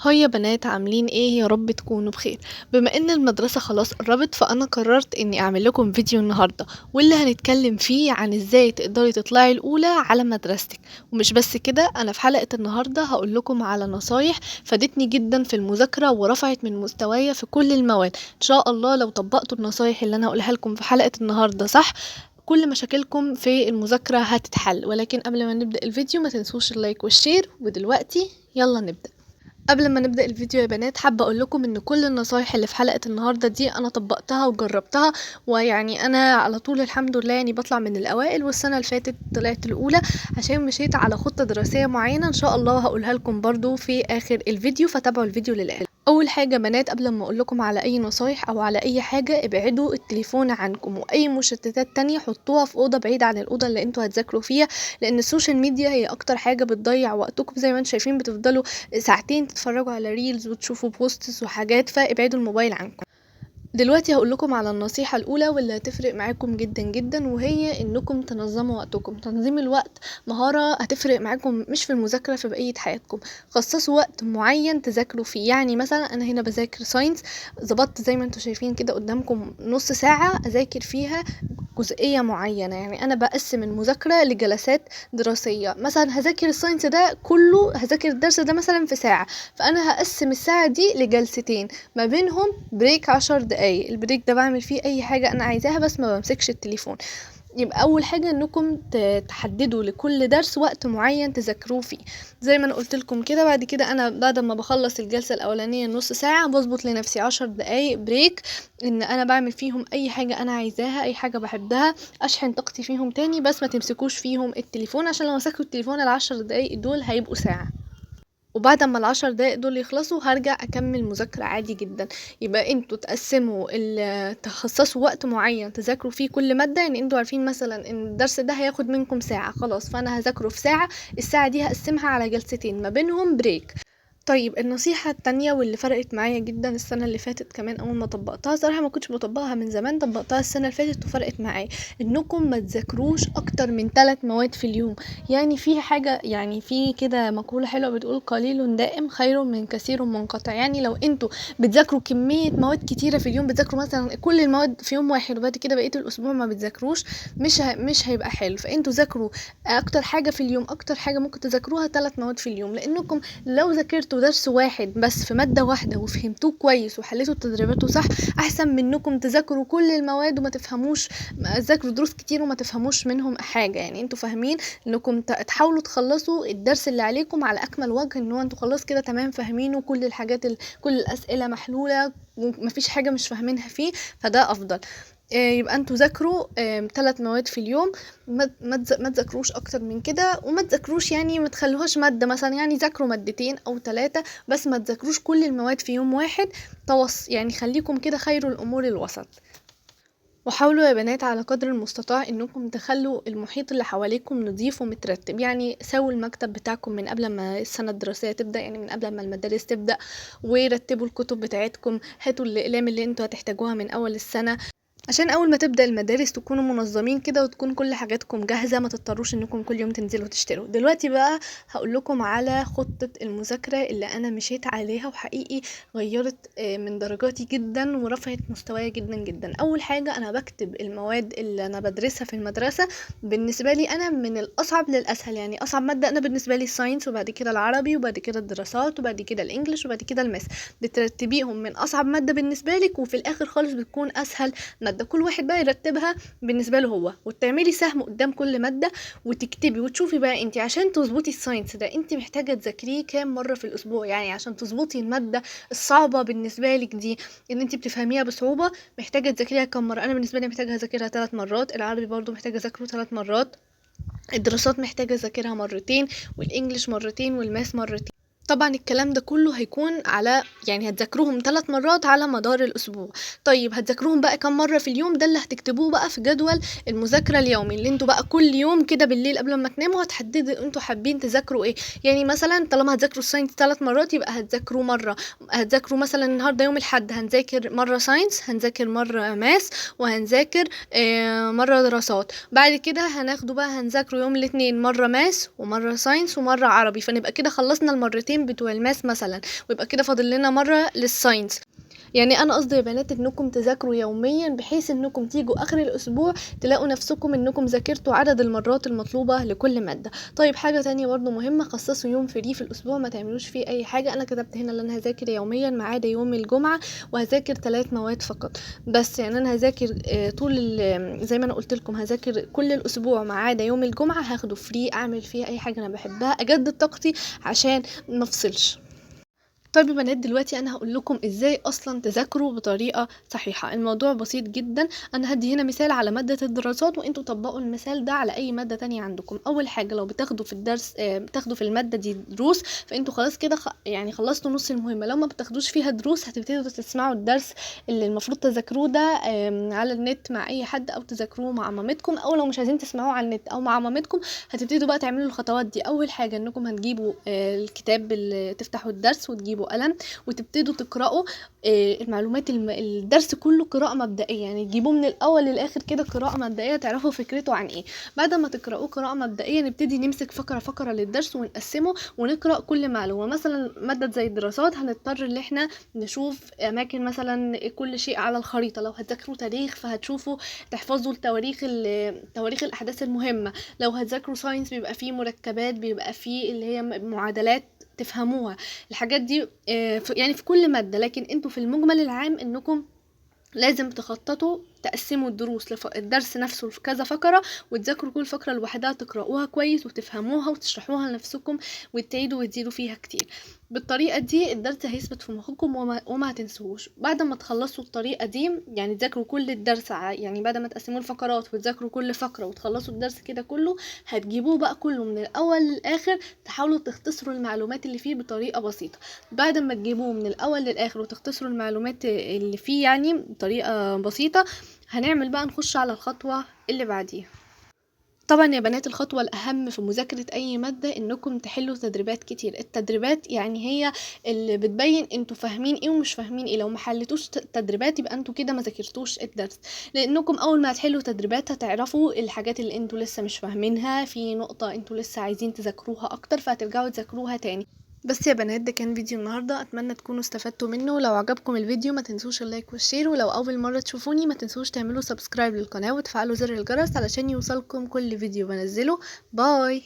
هاي يا بنات، عاملين ايه؟ يا رب تكونوا بخير. بما ان المدرسة خلاص قربت، فانا قررت اني اعمل لكم فيديو النهاردة، واللي هنتكلم فيه عن ازاي تقدري تطلعي الاولى على مدرستك. ومش بس كده، انا في حلقة النهاردة هقول لكم على نصايح فادتني جدا في المذاكرة ورفعت من مستوايا في كل المواد. ان شاء الله لو طبقتوا النصايح اللي انا هقولها لكم في حلقة النهاردة صح، كل مشاكلكم في المذاكرة هتتحل. ولكن قبل ما نبدأ الفيديو ما تنسوش اللايك والشير، ودلوقتي يلا نبدأ. قبل ما نبدأ الفيديو يا بنات، حابة اقول لكم ان كل النصايح اللي في حلقة النهاردة دي انا طبقتها وجربتها، ويعني انا على طول الحمد لله يعني بطلع من الاوائل، والسنة اللي فاتت طلعت الاولى عشان مشيت على خطة دراسية معينة. ان شاء الله هقولها لكم برضو في اخر الفيديو، فتابعوا الفيديو للاخر. اول حاجه بنات، قبل ما اقول لكم على اي نصايح او على اي حاجه، ابعدوا التليفون عنكم، واي مشتتات تانية حطوها في اوضه بعيده عن الاوضه اللي انتوا هتذاكروا فيها، لان السوشيال ميديا هي اكتر حاجه بتضيع وقتكم. زي ما انتم شايفين بتفضلوا ساعتين تتفرجوا على ريلز وتشوفوا بوستس وحاجات، فابعدوا الموبايل عنكم. دلوقتي هقول لكم على النصيحة الأولى واللي هتفرق معاكم جدا جدا، وهي إنكم تنظموا وقتكم. تنظيم الوقت مهارة هتفرق معاكم مش في المذاكرة، في بقية حياتكم. خصصوا وقت معين تذاكروا فيه. يعني مثلا أنا هنا بذاكر ساينس، ظبطت زي ما انتوا شايفين كده قدامكم نص ساعة أذاكر فيها جزئية معينة. يعني أنا بقسم المذاكرة لجلسات دراسية. مثلا هذاكر الساينس ده كله، هذاكر الدرس ده مثلا في ساعة، فأنا هقسم الساعة دي لجلستين، ما بينهم بريك 10 دقايق. البريك ده بعمل فيه أي حاجة أنا عايزاها، بس ما بمسكش التليفون. يبقى اول حاجه انكم تحددوا لكل درس وقت معين تذاكروه فيه. زي ما انا قلت لكم كده، بعد كده انا بعد ما بخلص الجلسه الاولانيه نص ساعه بظبط لنفسي 10 دقايق بريك، ان انا بعمل فيهم اي حاجه انا عايزاها، اي حاجه بحبها، اشحن طاقتي فيهم تاني. بس ما تمسكوش فيهم التليفون، عشان لو مسكتوا التليفون ال10 دقايق دول هيبقوا ساعه، وبعد ما ال10 دقايق دول يخلصوا هرجع اكمل مذاكرة عادي جدا. يبقى انتوا تقسموا تخصصوا وقت معين تذاكروا فيه كل مادة. يعني انتوا عارفين مثلا ان الدرس ده هياخد منكم ساعة، خلاص فانا هذاكره في ساعة، الساعة دي هقسمها على جلستين ما بينهم بريك. طيب النصيحة التانية واللي فرقت معايا جدا السنة اللي فاتت كمان، اول ما طبقتها صراحة ما كنتش بطبقها من زمان، طبقتها السنة اللي فاتت وفرقت معايا، انكم ما تذاكروش اكتر من 3 مواد في اليوم. يعني في حاجة، يعني في كده مقولة حلوة بتقول قليل دائم خير من كثير منقطع. يعني لو انتوا بتذاكروا كمية مواد كتيرة في اليوم، بتذاكروا مثلا كل المواد في يوم واحد وبعد كده بقية الاسبوع ما بتذاكروش، مش هيبقى حلو. فانتوا ذاكروا اكتر حاجة في اليوم، اكتر حاجة ممكن تذاكروها 3 مواد في اليوم، لانكم لو ذاكرتوا درس واحد بس في مادة واحدة وفهمتوه كويس وحليتوا تدريباته صح، احسن من انكم تذاكروا كل المواد وما تفهموش، تذاكروا دروس كتير وما تفهموش منهم حاجة. يعني انتوا فاهمين انكم تحاولوا تخلصوا الدرس اللي عليكم على اكمل وجه، ان هو انتوا خلاص كده تمام فاهمينه، كل الحاجات كل الاسئلة محلولة ومفيش حاجة مش فاهمينها فيه، فده افضل. يبقى انتوا ذاكروا 3 مواد في اليوم، ما تذاكروش اكتر من كده، وما تذاكروش يعني ما تخلوهاش ماده مثلا، يعني ذاكروا مادتين او 3، بس ما تذاكروش كل المواد في يوم واحد. يعني خليكم كده خير الامور الوسط. وحاولوا يا بنات على قدر المستطاع انكم تخلوا المحيط اللي حواليكم نظيف ومترتب. يعني سووا المكتب بتاعكم من قبل ما السنة الدراسية تبدأ، يعني من قبل ما المدارس تبدأ، ورتبوا الكتب بتاعتكم، هاتوا الاقلام اللي انتوا هتحتاجوها من اول السنة، عشان اول ما تبدأ المدارس تكونوا منظمين كده، وتكون كل حاجاتكم جاهزة، ما تضطروش انكم كل يوم تنزلوا تشتروا. دلوقتي بقى هقول لكم على خطة المذاكرة اللي انا مشيت عليها، وحقيقي غيرت من درجاتي جدا ورفعت مستواي جدا جدا. اول حاجة انا بكتب المواد اللي انا بدرسها في المدرسة بالنسبة لي انا من الاصعب للاسهل. يعني اصعب مادة انا بالنسبة لي الساينس، وبعد كده العربي، وبعد كده الدراسات، وبعد كده الانجليش، وبعد كده الماس. بترتبيهم من اصعب مادة بالنسبة لك، وفي الاخر خالص بتكون اسهل مادة. كل واحد بقى يرتبها بالنسبة له هو، وتعملي سهم قدام كل مادة وتكتبي وتشوفي بقى انت عشان تظبطي الساينس ده انت محتاجة تذاكريه كام مرة في الاسبوع. يعني عشان تظبطي المادة الصعبة بالنسبة لك دي، ان انت بتفهميها بصعوبة، محتاجة تذاكريها كام مرة. انا بالنسبة لي محتاجة اذاكرها 3 مرات، العربي برضو محتاجة اذاكره 3 مرات، الدراسات محتاجة اذاكرها مرتين، والانجليش مرتين، والماس مرتين. طبعا الكلام ده كله هيكون على، يعني هتذاكروهم 3 مرات على مدار الاسبوع. طيب هتذاكروهم بقى كم مرة في اليوم؟ ده اللي هتكتبوه بقى في جدول المذاكرة اليومي، اللي انتوا بقى كل يوم كده بالليل قبل ما تناموا هتحددوا انتوا حابين تذاكروا ايه. يعني مثلا طالما هتذاكروا الساينس 3 مرات، يبقى هتذاكروا مرة، هتذاكروا مثلا النهارده يوم الاحد هنذاكر مرة ساينس، هنذاكر مرة ماس، وهنذاكر مرة دراسات. بعد كده هناخده بقى هنذاكره يوم الاثنين مرة ماس ومرة ساينس ومرة عربي، فنبقى كده خلصنا المرتين المادتين بتوع الماس مثلا، ويبقى كده فاضل لنا مره للساينس. يعني انا قصدي يا بنات انكم تذاكروا يوميا، بحيث انكم تيجوا اخر الاسبوع تلاقوا نفسكم انكم ذاكرتوا عدد المرات المطلوبة لكل مادة. طيب حاجة تانية برضو مهمة، خصصوا يوم فري في الاسبوع ما تعملوش فيه اي حاجة. انا كتبت هنا ان انا هذاكر يوميا ما عدا يوم الجمعة، وهذاكر 3 مواد فقط. بس يعني انا هذاكر طول زي ما انا قلت لكم هذاكر كل الاسبوع ما عدا يوم الجمعة، هاخده فري اعمل فيه اي حاجة انا بحبها، اجدد طاقتي عشان ما افصلش. طيب يا بنات دلوقتي انا هقول لكم ازاي اصلا تذاكروا بطريقه صحيحه. الموضوع بسيط جدا، انا هدي هنا مثال على ماده الدراسات وانتوا طبقوا المثال ده على اي ماده تانية عندكم. اول حاجه لو بتاخدوا في الدرس بتاخدوا في الماده دي دروس، فانتوا خلاص كده يعني خلصتوا نص المهمه. لو ما بتاخدوش فيها دروس هتبتدوا تسمعوا الدرس اللي المفروض تذاكروه ده على النت مع اي حد، او تذاكروه مع مامتكم، او لو مش عايزين تسمعوه على النت او مع مامتكم هتبتدوا بقى تعملوا الخطوات دي. اول حاجه انكم هتجيبوا الكتاب اللي تفتحوا الدرس وتجيبوا قلم وتبتدوا تقرأوا المعلومات الدرس كله قراءة مبدئية، يعني تجيبوه من الأول للآخر كده قراءة مبدئية تعرفوا فكرته عن ايه. بعد ما تقرأوه قراءة مبدئية نبتدي نمسك فقرة فقرة للدرس ونقسمه ونقرأ كل معلومة. مثلا مادة زي الدراسات هنضطر ان احنا نشوف أماكن مثلا كل شيء على الخريطة. لو هتذاكروا تاريخ فهتشوفوا تحفظوا تواريخ الأحداث المهمة. لو هتذاكروا ساينس بيبقى فيه مركبات، بيبقى فيه اللي هي معادلات تفهموها. الحاجات دي يعني في كل مادة، لكن انتوا في المجمل العام انكم لازم تخططوا تقسموا الدرس نفسه في كذا فقرة، وتذاكروا كل فقرة لوحدها تقرأوها كويس وتفهموها وتشرحوها لنفسكم وتعيدوا وتزيدوا فيها كتير. بالطريقة دي الدرس هيثبت في مخكم وما هتنسوهوش. بعد ما تخلصوا الطريقة دي يعني تذاكروا كل الدرس يعني بعد ما تقسموا الفقرات وتذاكروا كل فقرة وتخلصوا الدرس كده كله، هتجيبوه بقى كله من الأول للآخر، تحاولوا تختصروا المعلومات اللي فيه بطريقة بسيطة. بعد ما تجيبوه من الأول للآخر وتختصروا المعلومات اللي فيه يعني بطريقة بسيطة، هنعمل بقى نخش على الخطوة اللي بعديها. طبعا يا بنات الخطوة الأهم في مذاكرة أي مادة إنكم تحلوا تدريبات كتير. التدريبات يعني هي اللي بتبين انتوا فاهمين ايه ومش فاهمين ايه. لو ما حلتوش تدريبات يبقى انتوا كده ما ذاكرتوش الدرس، لأنكم أول ما هتحلوا تدريبات هتعرفوا الحاجات اللي انتوا لسه مش فاهمينها، في نقطة انتوا لسه عايزين تذاكروها أكتر فهترجعوا تذاكروها تاني. بس يا بنات ده كان فيديو النهاردة، اتمنى تكونوا استفدتوا منه. لو عجبكم الفيديو ما تنسوش اللايك والشير، ولو اول مرة تشوفوني ما تنسوش تعملوا سبسكرايب للقناة وتفعلوا زر الجرس علشان يوصلكم كل فيديو بنزله. باي.